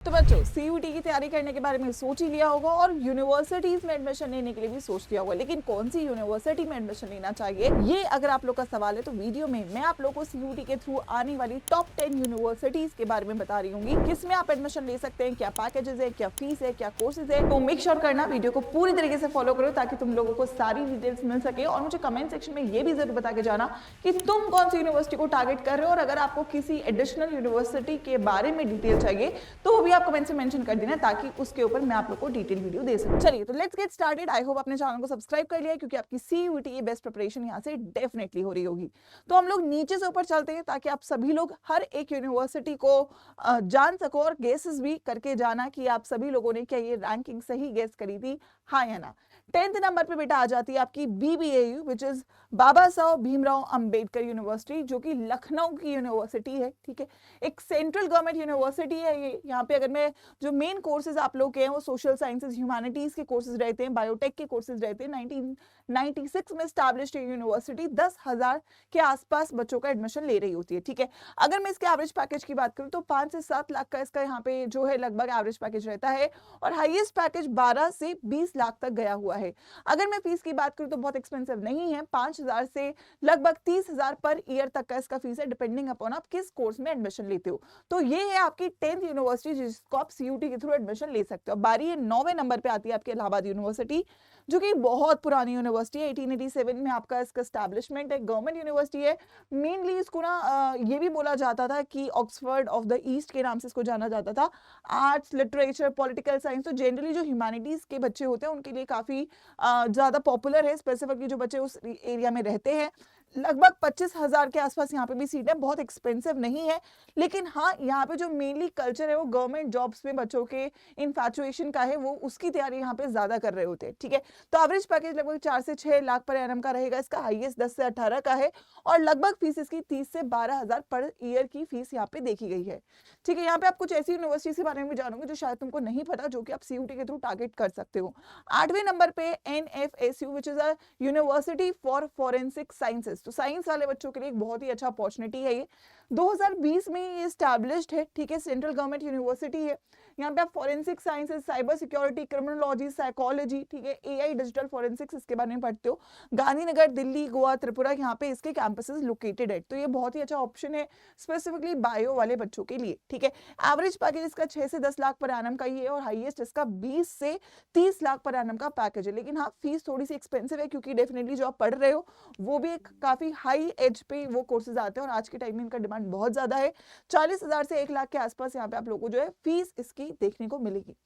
तो बच्चों सीयूटी की तैयारी करने के बारे में सोच ही लिया होगा और यूनिवर्सिटीज में एडमिशन लेने के लिए भी सोच लिया होगा, लेकिन कौन सी यूनिवर्सिटी में एडमिशन लेना चाहिए, ये अगर आप लोग का सवाल है तो वीडियो में मैं आप लोगों को सीयूटी के थ्रू आने वाली टॉप 10 यूनिवर्सिटीज के बारे में बता रही हूँ, किसमें आप एडमिशन ले सकते हैं, क्या पैकेजेस है, क्या फीस है, क्या कोर्सेज है। तो मेक श्योर करना वीडियो को पूरी तरीके से फॉलो करो ताकि तुम लोगों को सारी डिटेल्स मिल सके। और मुझे कमेंट सेक्शन में ये भी जरूर बता के जाना कि तुम कौन सी यूनिवर्सिटी को टारगेट कर रहे हो, और अगर आपको किसी एडिशनल यूनिवर्सिटी के बारे में डिटेल चाहिए तो वो भी आप कमेंट से मेंशन कर देना ताकि उसके ऊपर मैं आप लोग को डिटेल वीडियो दे सकूं। चलिए तो let's get started. I hope आपने चैनल को सब्सक्राइब कर लिया है क्योंकि आपकी सीयूटी की बेस्ट प्रिपरेशन यहाँ से डेफिनेटली हो रही होगी। तो हम लोग नीचे से ऊपर चलते हैं ताकि आप सभी लोग हर एक यूनिवर्सिटी को जान सको और गेसेस भी करके जाना कि आप सभी लोगों ने क्या ये रैंकिंग सही गेस करी थी, हाँ या ना। 10th नंबर पे बेटा आ जाती है आपकी BBAU which is Baba Saheb Bhimrao Ambedkar university, जो कि लखनऊ की यूनिवर्सिटी है। ठीक है, एक सेंट्रल गवर्नमेंट यूनिवर्सिटी है ये। यहाँ पे अगर मैं जो मेन कोर्सेज आप लोग के हैं वो सोशल साइंसेज ह्यूमैनिटीज के कोर्सेज रहते हैं, बायोटेक के कोर्सेज रहते हैं। 1996 में स्टैब्लिश्ड यूनिवर्सिटी 10,000 के आसपास बच्चों का एडमिशन ले रही होती है। ठीक है, अगर मैं इसके एवरेज पैकेज की बात करूं तो 5 से 7 लाख का इसका यहाँ पे जो है लगभग एवरेज पैकेज रहता है, और हाईएस्ट पैकेज 12 से 20 लाख तक गया हुआ है। अगर मैं फीस की बात करूं तो बहुत एक्सपेंसिव नहीं है, 5,000 से लगभग 30,000 पर ईयर तक का इसका फीस है, डिपेंडिंग अपॉन आप किस कोर्स में एडमिशन लेते हो। तो ये है आपकी 10th यूनिवर्सिटी जिसको आप सीयूटी के थ्रू एडमिशन ले सकते हो। बारी है 9वें नंबर पे आती है आपकी इलाहाबाद यूनिवर्सिटी, जो कि बहुत पुरानी यूनिवर्सिटी है। 1887 में आपका इसका एस्टैब्लिशमेंट है, गवर्नमेंट यूनिवर्सिटी है। मेनली इसको ना ये भी बोला जाता था कि ऑक्सफोर्ड ऑफ द ईस्ट के नाम से इसको जाना जाता था। आर्ट्स, लिटरेचर, पॉलिटिकल साइंस, तो जनरली जो ह्यूमैनिटीज के बच्चे होते हैं उनके लिए काफी ज्यादा पॉपुलर है, स्पेसिफिकली जो बच्चे उस एरिया में रहते हैं। लगभग 25,000 के आसपास यहाँ पे भी सीट है, बहुत एक्सपेंसिव नहीं है। लेकिन हाँ, यहाँ पे जो मेनली कल्चर है वो गवर्नमेंट जॉब्स में बच्चों के इन्फैचुएशन का है, वो उसकी तैयारी यहाँ पे ज्यादा कर रहे होते हैं। ठीक है, तो एवरेज पैकेज लगभग 4 से 6 लाख पर एनम का रहेगा, इसका हाईएस्ट 10 से 18 का है, और लगभग फीस इसकी 30 से 12,000 पर ईयर की फीस यहाँ पे देखी गई है। ठीक है, यहाँ पे आप कुछ ऐसी यूनिवर्सिटी के बारे में भी जानोगे जो शायद तुमको नहीं पता, जो कि आप सीयूटी के थ्रू टारगेट कर सकते हो। 8वें नंबर पे NFSU which is a university for forensic sciences, तो साइंस वाले बच्चों के लिए एक बहुत ही अच्छा अपॉर्चुनिटी है ये। 2020 में ये एस्टैब्लिश्ड है। ठीक है, सेंट्रल गवर्नमेंट यूनिवर्सिटी है। यहाँ पे आप forensic sciences, cyber security, criminology, psychology, ठीक है, एआई, डिजिटल फॉरेंसिक्स, इसके बारे में पढ़ते हो। गांधीनगर, दिल्ली, गोवा, त्रिपुरा, यहाँ पे इसके कैंपसेस लोकेटेड है। तो ये बहुत ही अच्छा ऑप्शन है स्पेसिफिकली बायो वाले बच्चों के लिए। ठीक है, एवरेज पैकेज इसका 6 से 10 लाख पर एनम का ही है, और हाईएस्ट इसका 20 से 30 लाख पर एनम का पैकेज है। लेकिन हाँ, फीस थोड़ी सी एक्सपेंसिव है क्योंकि डेफिनेटली जो आप पढ़ रहे हो वो भी एक काफी हाई एज पे वो कोर्सेज आते हैं, और आज के टाइम में इनका डिमांड बहुत ज्यादा है। 40,000 से 1 लाख के आसपास यहाँ पे आप लोगों को जो है फीस इसकी देखने को मिलेगी।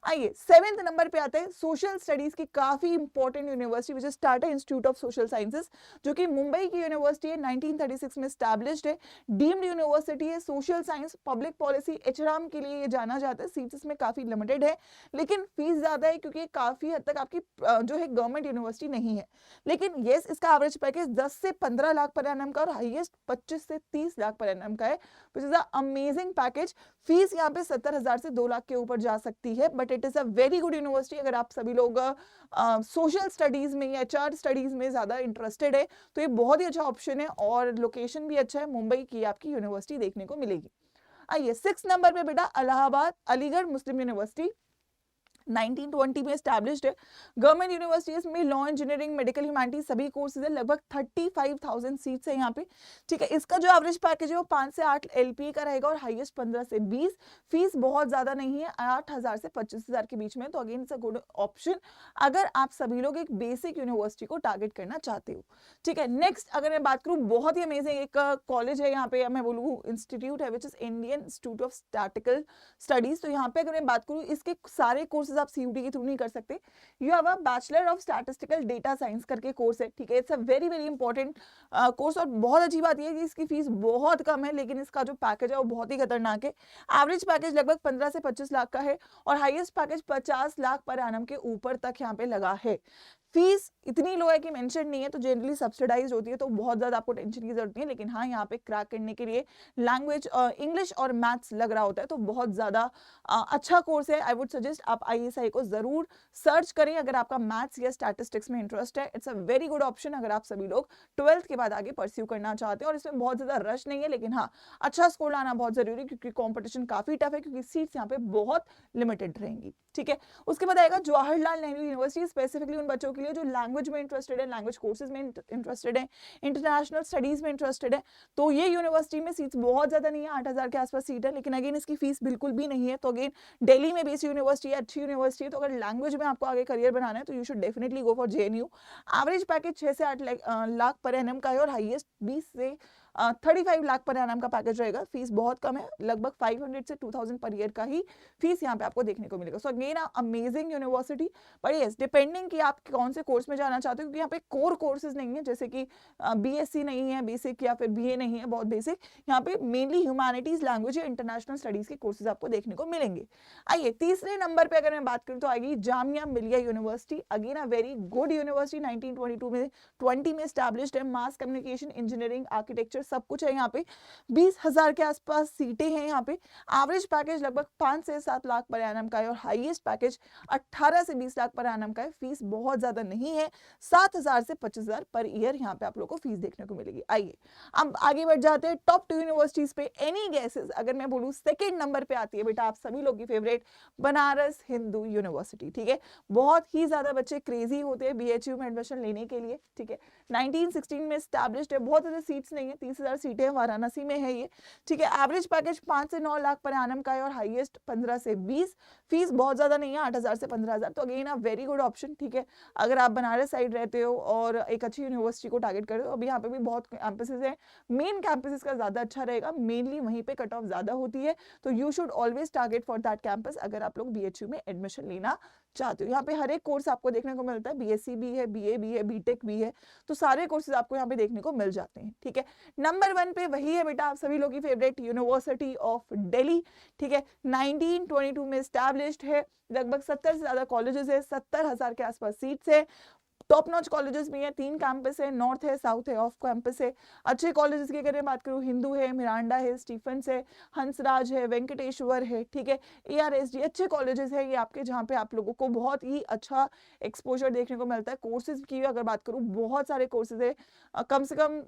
आइए 7th नंबर पे आते हैं सोशल स्टडीज की काफी important university which is Tata institute of social sciences, जो कि मुंबई की यूनिवर्सिटी है। 1936 में स्टैब्लिश्ड है, डीम्ड यूनिवर्सिटी है। Social science, public policy, HRM के लिए ये जाना जाता है। सीट्स इसमें काफी लिमिटेड है, लेकिन फीस ज्यादा है क्योंकि काफी हद तक आपकी जो है गवर्नमेंट यूनिवर्सिटी नहीं है। लेकिन येस, इसका एवरेज पैकेज 10 से 15 लाख पर एनम का और हाईएस्ट 25 से 30 लाख पर एनम का है, which is a amazing package. Fees यहाँ पे 70,000 से 2 लाख के ऊपर जा सकती है, but it is a very good university. अगर आप सभी लोग सोशल स्टडीज में या एचआर स्टडीज में ज्यादा इंटरेस्टेड है तो ये बहुत ही अच्छा ऑप्शन है, और लोकेशन भी अच्छा है, मुंबई की आपकी यूनिवर्सिटी देखने को मिलेगी। आइए 6 नंबर पे बेटा इलाहाबाद अलीगढ़ मुस्लिम यूनिवर्सिटी, 1920 में एस्टैब्लिश्ड है। गवर्नमेंट यूनिवर्सिटीज में लॉ, इंजीनियरिंग, मेडिकल ह्यूमैनिटीज सभी कोर्सेज है। लगभग 35,000 सीट्स है यहाँ पे। ठीक है, इसका जो एवरेज पैकेज है वो 5 से 8 एलपीए का रहेगा, और हाईएस्ट 15 से 20। फीस बहुत ज्यादा नहीं है, 8,000 से 25,000 के बीच में, तो again it's a good option अगर आप सभी लोग एक बेसिक यूनिवर्सिटी को टारगेट करना चाहते हो। ठीक है, नेक्स्ट अगर मैं बात करूँ, बहुत ही अमेजिंग एक कॉलेज है यहाँ पे, मैं बोलूँ इंस्टीट्यूट है, which is Indian institute of statistical studies. तो यहाँ पे अगर मैं बात करूँ, इसके सारे कोर्सेज आप सीयूटी के थ्रू नहीं कर सकते। You have a bachelor of statistical data science करके कोर्स है। ठीक है, it's a very very important course, और बहुत अच्छी बात यह है कि इसकी फीस बहुत कम है, लेकिन इसका जो पैकेज है वो बहुत ही खतरनाक है। एवरेज पैकेज लगभग 15 से 25 लाख का है, और highest package 50 lakh per annum के ऊपर तक यहाँ पे लगा है। फीस इतनी लो है कि मेंशन नहीं है, तो जनरली सब्सिडाइज्ड होती है, तो बहुत ज़्यादा आपको टेंशन की जरूरत नहीं है। लेकिन हाँ, यहाँ पे क्रैक करने के लिए लैंग्वेज इंग्लिश और मैथ्स लग रहा होता है, तो बहुत ज़्यादा अच्छा कोर्स है। आई वुड सजेस्ट आप ISI को ज़रूर सर्च करें अगर आपका मैथ्स या स्टैटिस्टिक्स में इंटरेस्ट है। It's a very good option अगर आप सभी लोग 12th के बाद आगे परस्यू करना चाहते हैं, और इसमें बहुत ज़्यादा रश नहीं है। लेकिन हाँ, अच्छा स्कोर लाना बहुत ज़रूरी है, क्योंकि कॉम्पिटिशन काफ़ी टफ है, क्योंकि सीट्स यहाँ पे बहुत लिमिटेड रहेंगी। ठीक है, उसके बाद आएगा जवाहरलाल नेहरू यूनिवर्सिटी, स्पेसिफिकली उन बच्चों के लिए जो लैंग्वेज में इंटरेस्टेड है, लैंग्वेज कोर्सेज में इंटरेस्टेड है, इंटरनेशनल स्टडीज में इंटरेस्टेड है। तो ये यूनिवर्सिटी में सीट्स बहुत ज़्यादा नहीं है, 8,000 के आसपास सीट है, लेकिन अगेन इसकी फीस बिल्कुल भी नहीं है। तो अगेन दिल्ली में बेस्ड यूनिवर्सिटी है, अच्छी यूनिवर्सिटी है, तो अगर लैंग्वेज में आपको आगे करियर बनाना है तो you should definitely go for JNU। Average package 6 से 8 लाख पर एनएम का है, और हाईएस्ट 20 से 35 लाख पर एनएम का पैकेज रहेगा। फीस बहुत कम है, लगभग 500 से 2000 पर ईयर का ही फीस यहाँ पे आपको देखने को मिलेगा। So again amazing university, but yes depending कि आप कौन से कोर्स में जाना चाहते हो, क्योंकि यहाँ पे कोर कोर्सेज नहीं है, जैसे कि BSc नहीं है बेसिक, या फिर BA नहीं है बहुत बेसिक। यहाँ पे मेनली ह्यूमैनिटीज, लैंग्वेज या इंटरनेशनल स्टडीज के कोर्सेज आपको देखने को मिलेंगे। आइए तीसरे नंबर पे अगर मैं बात करूँ तो आएगी Jamia Millia university. Again a very good university, 1920 में एस्टैब्लिश्ड है। मास कम्युनिकेशन, इंजीनियरिंग, आर्किटेक्चर सब कुछ है यहाँ पे। 20,000 के आसपास सीटें हैं यहाँ पे। एवरेज पैकेज लगभग 5 से 7 लाख पर एनएम का है, और हाईएस्ट पैकेज 18 से 20 लाख पर एनएम का है। फीस बहुत ज्यादा नहीं है, 7,000 से 25,000 पर ईयर यहाँ पे आप लोगों को फीस देखने को मिलेगी। आइए अब आगे बढ़ जाते हैं टॉप 2 यूनिवर्सिटीज पे। Any guesses? अगर मैं बोलूँ सेकेंड नंबर पे आती है बेटा आप सभी लोग की फेवरेट बनारस हिंदू यूनिवर्सिटी। ठीक है, बहुत ही ज्यादा बच्चे क्रेजी होते हैं BHU में एडमिशन लेने के लिए। ठीक है, 1916 में एस्टैब्लिश्ड है, बहुत ज्यादा सीट्स नहीं है, 30,000 सीटें वाराणसी में है ये। ठीक है, एवरेज पैकेज 5 से 9 लाख पर एनम का है, और हाईएस्ट 15 से 20। फीस बहुत ज्यादा नहीं है, 8,000 से 15,000। तो again a very good option. ठीक है, अगर आप बनारस साइड रहते हो और एक अच्छी यूनिवर्सिटी को टारगेट कर रहे हो, अभी यहाँ पे भी बहुत कैंपसेस है, मेन कैंपसेस का ज्यादा अच्छा रहेगा, मेनली वहीं पे कट ऑफ ज्यादा होती है, तो you should always target for that campus अगर आप लोग BHU में एडमिशन लेना चाहते हो। यहाँ पे हर एक कोर्स आपको देखने को मिलता है, BSc भी है, BA भी है, BTech भी है, तो सारे कोर्सेज आपको यहाँ पे देखने को मिल जाते हैं। ठीक है, नंबर 1 पे वही है बेटा आप सभी लोग की फेवरेट यूनिवर्सिटी ऑफ दिल्ली। ठीक है, 1922 में एस्टैब्लिश्ड है, लगभग 70 से ज्यादा कॉलेजेस है, 70,000 के आसपास सीट्स है। टॉप नॉच कॉलेजेस भी हैं, 3 कैंपस है, नॉर्थ है, साउथ है, ऑफ कैंपस है। अच्छे कॉलेजेस की अगर मैं बात करूँ, हिंदू है, मिरांडा है, स्टीफेंस है, हंसराज है, वेंकटेश्वर है। ठीक है, ARSD अच्छे कॉलेजेस है ये आपके, जहाँ पे आप लोगों को बहुत ही अच्छा एक्सपोजर देखने को मिलता है। कोर्सेज की अगर बात करूँ, बहुत सारे कोर्सेज है, कम से कम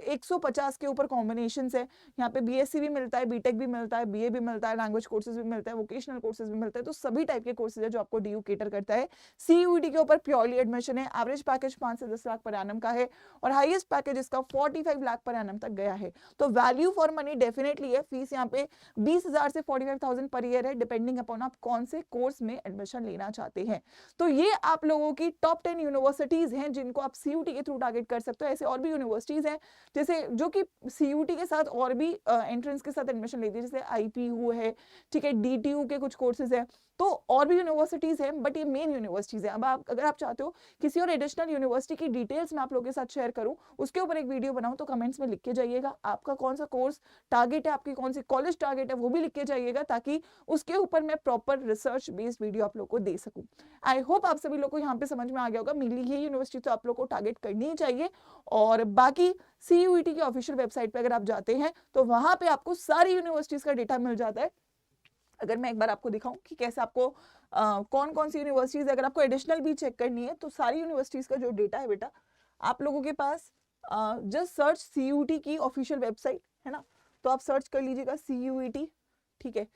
150 के ऊपर कॉम्बिनेशन है। यहाँ पे BSc भी मिलता है, BTech भी मिलता है, BA भी मिलता है, लैंग्वेज कोर्सेज भी मिलता है, वोकेशनल कोर्सेज भी मिलता है, तो सभी टाइप के कोर्सेज है जो आपको DU केटर करता है। CUET के ऊपर प्योरली एडमिशन है। एवरेज पैकेज 5 से 10 लाख पर एनम का है, और हाईएस्ट पैकेज इसका 45 लाख पर एनम तक गया है। तो वैल्यू फॉर मनी डेफिनेटली है। फीस यहाँ पे 20,000 से 45,000 पर ईयर है, डिपेंडिंग अपॉन आप कौन से कोर्स में एडमिशन लेना चाहते हैं। तो ये आप लोगों की टॉप 10 यूनिवर्सिटीज हैं जिनको आप CUET के थ्रू टारगेट कर सकते हो। ऐसे और भी यूनिवर्सिटीज हैं जैसे जो कि CUET के साथ और भी एंट्रेंस के साथ एडमिशन लेती है, जैसे IPU है। ठीक है, DTU के कुछ कोर्सेज है, तो और भी यूनिवर्सिटीज हैं, बट ये मेन यूनिवर्सिटीज है। अब आप अगर आप चाहते हो किसी और एडिशनल यूनिवर्सिटी की डिटेल्स मैं आप लोगों के साथ शेयर करूं, उसके ऊपर एक वीडियो बनाऊं, तो कमेंट्स में लिख के जाइएगा आपका कौन सा कोर्स टारगेट है, आपकी कौन सी कॉलेज टारगेट है, वो भी लिख के जाइएगा, ताकि उसके ऊपर मैं प्रॉपर रिसर्च बेस्ड वीडियो आप लोग को दे सकूं। आई होप आप सभी लोग को यहाँ पे समझ में आ गया होगा। मेनली ये यूनिवर्सिटी तो आप लोग को टारगेट करनी ही चाहिए, और बाकी CUET की ऑफिशियल वेबसाइट पे अगर आप जाते हैं तो वहां पे आपको सारी यूनिवर्सिटीज का डेटा मिल जाता है। अगर मैं एक बार आपको दिखाऊं कि कैसे आपको कौन कौन सी यूनिवर्सिटीज, अगर आपको एडिशनल भी चेक करनी है, तो सारी यूनिवर्सिटीज का जो डेटा है बेटा आप लोगों के पास, जस्ट सर्च CUET की ऑफिशियल वेबसाइट है ना, तो आप सर्च कर लीजिएगा CUET। ठीक है,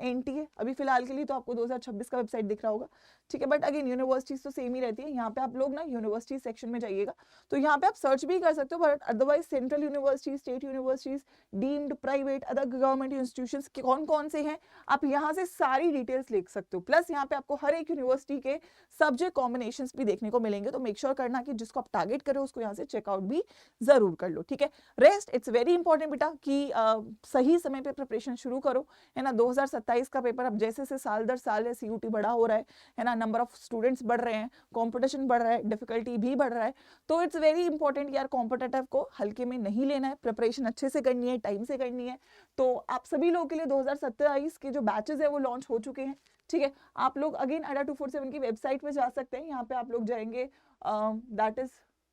NTA अभी फिलहाल के लिए तो आपको 2026 का वेबसाइट दिख रहा होगा। ठीक है, बट अगेन यूनिवर्सिटीज तो सेम ही रहती है। यहाँ पे आप लोग ना यूनिवर्सिटी सेक्शन में जाइएगा, तो यहाँ पे आप सर्च भी कर सकते हो, but otherwise central universities, state universities, deemed, private, other government institutions कौन कौन से हैं, आप यहाँ से सारी डिटेल्स लिख सकते हो। प्लस यहाँ पे आपको हर एक यूनिवर्सिटी के सब्जेक्ट कॉम्बिनेशंस भी देखने को मिलेंगे, तो मेक श्योर करना कि जिसको आप टारगेट करो उसको यहाँ से चेकआउट भी जरूर कर लो। ठीक है, रेस्ट इट्स वेरी इंपॉर्टेंट बेटा कि सही समय पे प्रिपरेशन शुरू करो, है ना। 2027 का पेपर अब जैसे से साल दर साल है CUT बड़ा हो रहा है ना, नंबर ऑफ स्टूडेंट्स बढ़ रहे हैं, कंपटीशन बढ़ रहा है, डिफिकल्टी भी बढ़ रहा है, तो इट्स वेरी इंपॉर्टेंट यार कॉम्पिटेटिव को हल्के में नहीं लेना है, प्रिपरेशन अच्छे से करनी है, टाइम से करनी है। तो आप सभी लोगों के लिए 2027 के जो बैचेस है वो लॉन्च हो चुके हैं, ठीक है। आप लोग अगेन अड्डा 247 की वेबसाइट पे जा सकते हैं, यहाँ पे आप लोग जाएंगे, दैट इज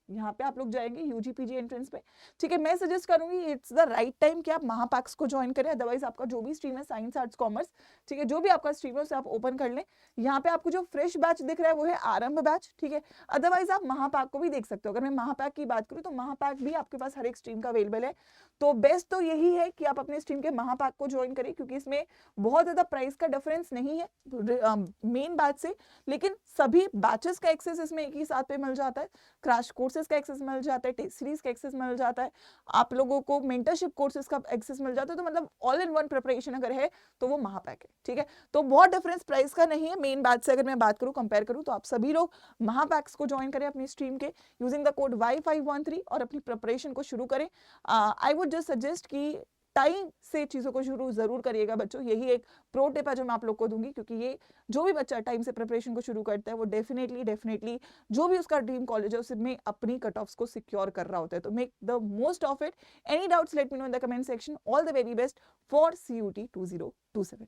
यहाँ पे आप लोग जाएंगे UGPG एंट्रेंस पे, ठीक है। मैं सजेस्ट करूंगी इट्स द राइट टाइम कि आप महापैक्स को ज्वाइन करें, अदरवाइज आपका जो भी स्ट्रीम है साइंस आर्ट्स कॉमर्स, ठीक है, जो भी आपका स्ट्रीम है उसे आप ओपन कर लें। यहाँ पे आपको जो फ्रेश बैच दिख रहा है वो है आरंभ बैच, ठीक है। अदरवाइज आप महापैक को भी देख सकते हो। अगर मैं महापैक की बात करूँ तो महापैक भी आपके पास हर एक स्ट्रीम का अवेलेबल है, तो बेस्ट तो यही है कि आप अपने स्ट्रीम के महापैक को ज्वाइन करें, क्योंकि इसमें बहुत ज्यादा प्राइस का डिफरेंस नहीं है मेन बैच से, लेकिन सभी बैचेस का एक्सेस इसमें एक ही साथ पे मिल जाता है, क्रैश कोर्सेज का एक्सेस मिल जाता है, टेस्ट सीरीज का एक्सेस मिल जाता है, आप लोगों को मेंटरशिप कोर्सेज का एक्सेस मिल जाता है, तो मतलब ऑल इन वन प्रिपरेशन अगर है तो वो महापैक है, ठीक है। तो बहुत डिफरेंस प्राइस का नहीं है मेन बैच से, अगर मैं बात करूं कंपेयर करूं तो आप सभी लोग महापैक्स को ज्वाइन करें अपनी स्ट्रीम के यूजिंग द कोड Y513 और अपनी प्रिपरेशन को शुरू करें। आई वुड जस्ट सजेस्ट कि टाइम से चीज़ों को शुरू जरूर करिएगा बच्चों, यही एक प्रो टिप है जो मैं आप लोग को दूंगी, क्योंकि ये जो भी बच्चा टाइम से प्रिपरेशन को शुरू करता है वो डेफिनेटली जो भी उसका ड्रीम कॉलेज है उसमें अपनी कट ऑफ्स को सिक्योर कर रहा होता है, तो make the most of it. Any doubts let me know in the comment section. All the very best for CUT 2027।